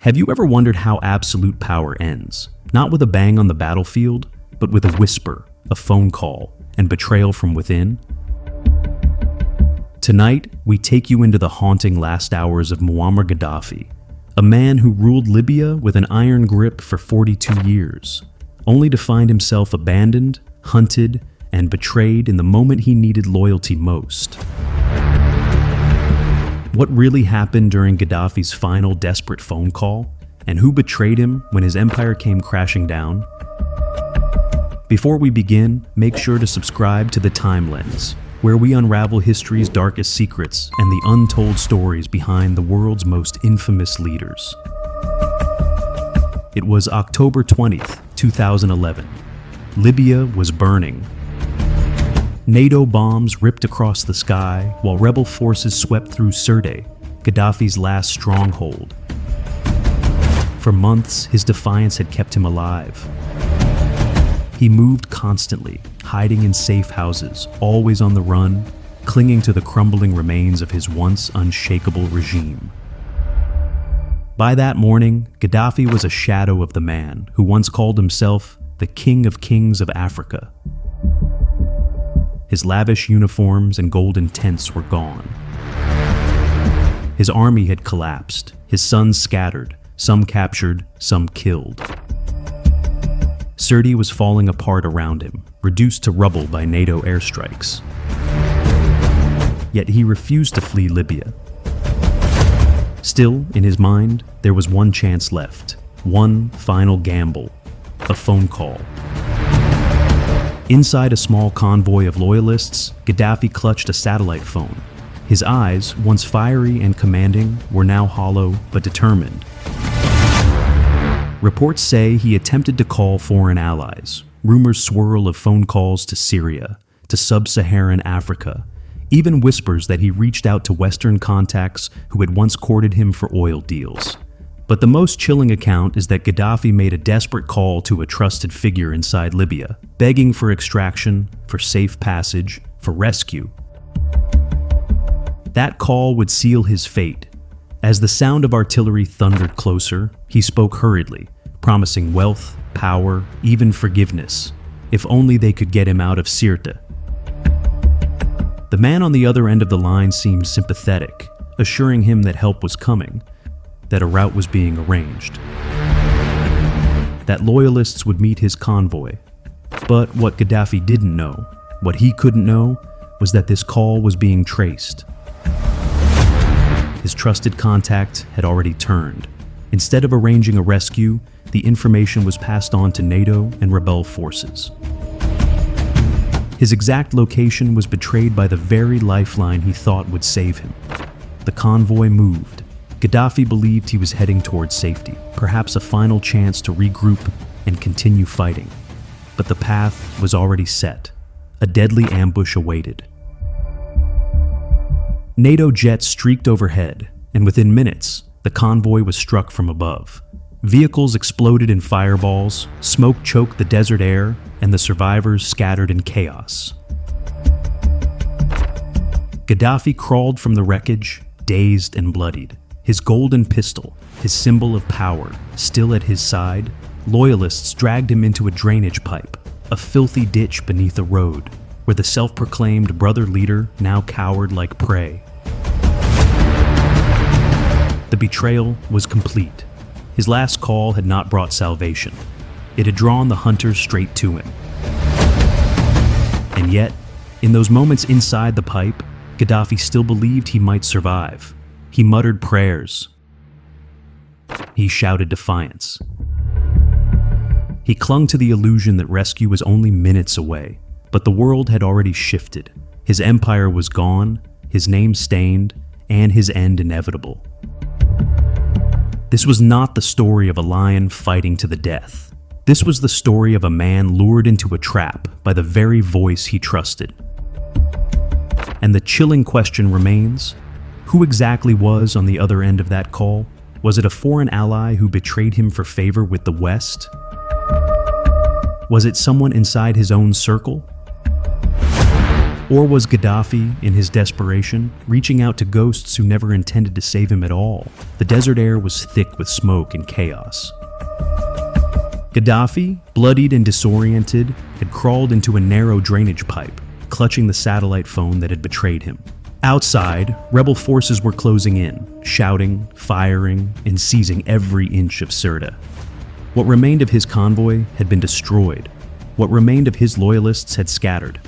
Have you ever wondered how absolute power ends? Not with a bang on the battlefield, but with a whisper, a phone call, and betrayal from within? Tonight, we take you into the haunting last hours of Muammar Gaddafi, a man who ruled Libya with an iron grip for 42 years, only to find himself abandoned, hunted, and betrayed in the moment he needed loyalty most. What really happened during Gaddafi's final desperate phone call, and who betrayed him when his empire came crashing down? Before we begin, make sure to subscribe to The Time Lens, where we unravel history's darkest secrets and the untold stories behind the world's most infamous leaders. It was October 20th, 2011. Libya was burning. NATO bombs ripped across the sky while rebel forces swept through Sirte, Gaddafi's last stronghold. For months, his defiance had kept him alive. He moved constantly, hiding in safe houses, always on the run, clinging to the crumbling remains of his once unshakable regime. By that morning, Gaddafi was a shadow of the man who once called himself the King of Kings of Africa. His lavish uniforms and golden tents were gone. His army had collapsed, his sons scattered, some captured, some killed. Sirte was falling apart around him, reduced to rubble by NATO airstrikes. Yet he refused to flee Libya. Still, in his mind, there was one chance left, one final gamble, a phone call. Inside a small convoy of loyalists, Gaddafi clutched a satellite phone. His eyes, once fiery and commanding, were now hollow but determined. Reports say he attempted to call foreign allies. Rumors swirl of phone calls to Syria, to sub-Saharan Africa, even whispers that he reached out to Western contacts who had once courted him for oil deals. But the most chilling account is that Gaddafi made a desperate call to a trusted figure inside Libya, begging for extraction, for safe passage, for rescue. That call would seal his fate. As the sound of artillery thundered closer, he spoke hurriedly, promising wealth, power, even forgiveness, if only they could get him out of Sirte. The man on the other end of the line seemed sympathetic, assuring him that help was coming, that a route was being arranged, that loyalists would meet his convoy. But what Gaddafi didn't know, what he couldn't know, was that this call was being traced. His trusted contact had already turned. Instead of arranging a rescue, the information was passed on to NATO and rebel forces. His exact location was betrayed by the very lifeline he thought would save him. The convoy moved. Gaddafi believed he was heading towards safety, perhaps a final chance to regroup and continue fighting. But the path was already set. A deadly ambush awaited. NATO jets streaked overhead, and within minutes, the convoy was struck from above. Vehicles exploded in fireballs, smoke choked the desert air, and the survivors scattered in chaos. Gaddafi crawled from the wreckage, dazed and bloodied. His golden pistol, his symbol of power, still at his side, loyalists dragged him into a drainage pipe, a filthy ditch beneath a road, where the self-proclaimed brother leader now cowered like prey. The betrayal was complete. His last call had not brought salvation. It had drawn the hunters straight to him. And yet, in those moments inside the pipe, Gaddafi still believed he might survive. He muttered prayers. He shouted defiance. He clung to the illusion that rescue was only minutes away. But the world had already shifted. His empire was gone, his name stained, and his end inevitable. This was not the story of a lion fighting to the death. This was the story of a man lured into a trap by the very voice he trusted. And the chilling question remains, who exactly was on the other end of that call? Was it a foreign ally who betrayed him for favor with the West? Was it someone inside his own circle? Or was Gaddafi, in his desperation, reaching out to ghosts who never intended to save him at all? The desert air was thick with smoke and chaos. Gaddafi, bloodied and disoriented, had crawled into a narrow drainage pipe, clutching the satellite phone that had betrayed him. Outside, rebel forces were closing in, shouting, firing, and seizing every inch of Sirte. What remained of his convoy had been destroyed. What remained of his loyalists had scattered.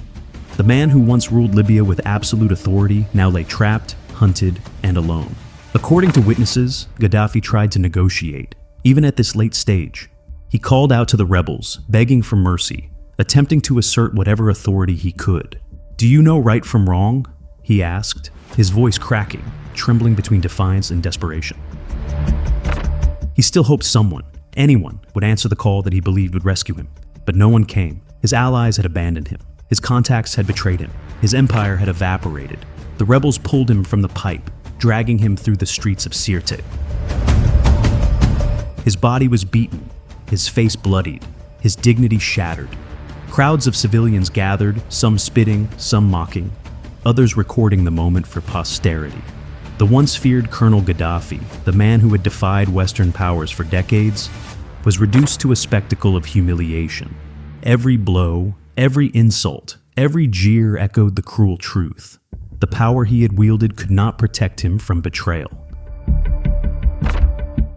The man who once ruled Libya with absolute authority now lay trapped, hunted, and alone. According to witnesses, Gaddafi tried to negotiate, even at this late stage. He called out to the rebels, begging for mercy, attempting to assert whatever authority he could. "Do you know right from wrong?" he asked, his voice cracking, trembling between defiance and desperation. He still hoped someone, anyone, would answer the call that he believed would rescue him. But no one came. His allies had abandoned him. His contacts had betrayed him. His empire had evaporated. The rebels pulled him from the pipe, dragging him through the streets of Sirte. His body was beaten, his face bloodied, his dignity shattered. Crowds of civilians gathered, some spitting, some mocking, others recording the moment for posterity. The once feared Colonel Gaddafi, the man who had defied Western powers for decades, was reduced to a spectacle of humiliation. Every blow, every insult, every jeer echoed the cruel truth. The power he had wielded could not protect him from betrayal.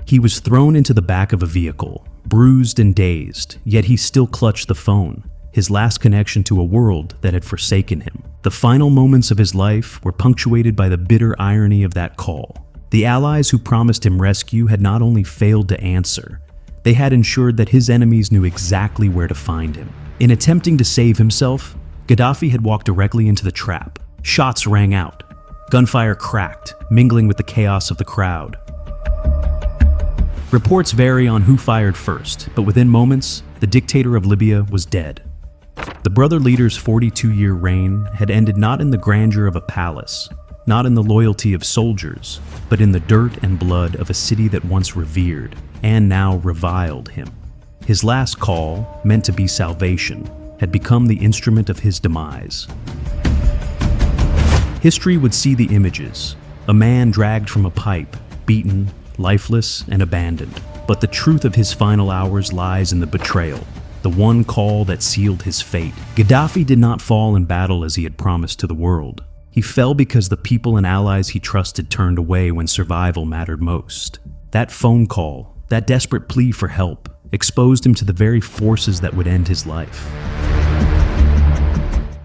He was thrown into the back of a vehicle, bruised and dazed, yet he still clutched the phone, his last connection to a world that had forsaken him. The final moments of his life were punctuated by the bitter irony of that call. The allies who promised him rescue had not only failed to answer, they had ensured that his enemies knew exactly where to find him. In attempting to save himself, Gaddafi had walked directly into the trap. Shots rang out. Gunfire cracked, mingling with the chaos of the crowd. Reports vary on who fired first, but within moments, the dictator of Libya was dead. The brother leader's 42-year reign had ended not in the grandeur of a palace, not in the loyalty of soldiers, but in the dirt and blood of a city that once revered and now reviled him. His last call, meant to be salvation, had become the instrument of his demise. History would see the images, a man dragged from a pipe, beaten, lifeless, and abandoned. But the truth of his final hours lies in the betrayal, the one call that sealed his fate. Gaddafi did not fall in battle as he had promised to the world. He fell because the people and allies he trusted turned away when survival mattered most. That phone call, that desperate plea for help, exposed him to the very forces that would end his life.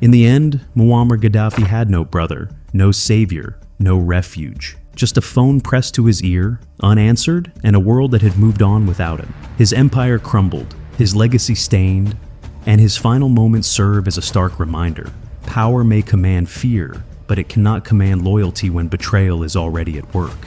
In the end, Muammar Gaddafi had no brother, no savior, no refuge. Just a phone pressed to his ear, unanswered, and a world that had moved on without him. His empire crumbled, his legacy stained, and his final moments serve as a stark reminder. Power may command fear, but it cannot command loyalty when betrayal is already at work.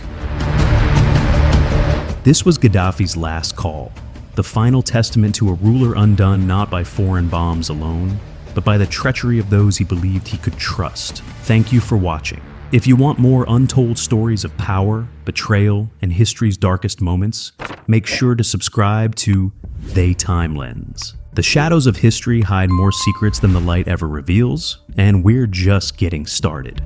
This was Gaddafi's last call, the final testament to a ruler undone not by foreign bombs alone, but by the treachery of those he believed he could trust. Thank you for watching. If you want more untold stories of power, betrayal, and history's darkest moments, make sure to subscribe to The Time Lens. The shadows of history hide more secrets than the light ever reveals, and we're just getting started.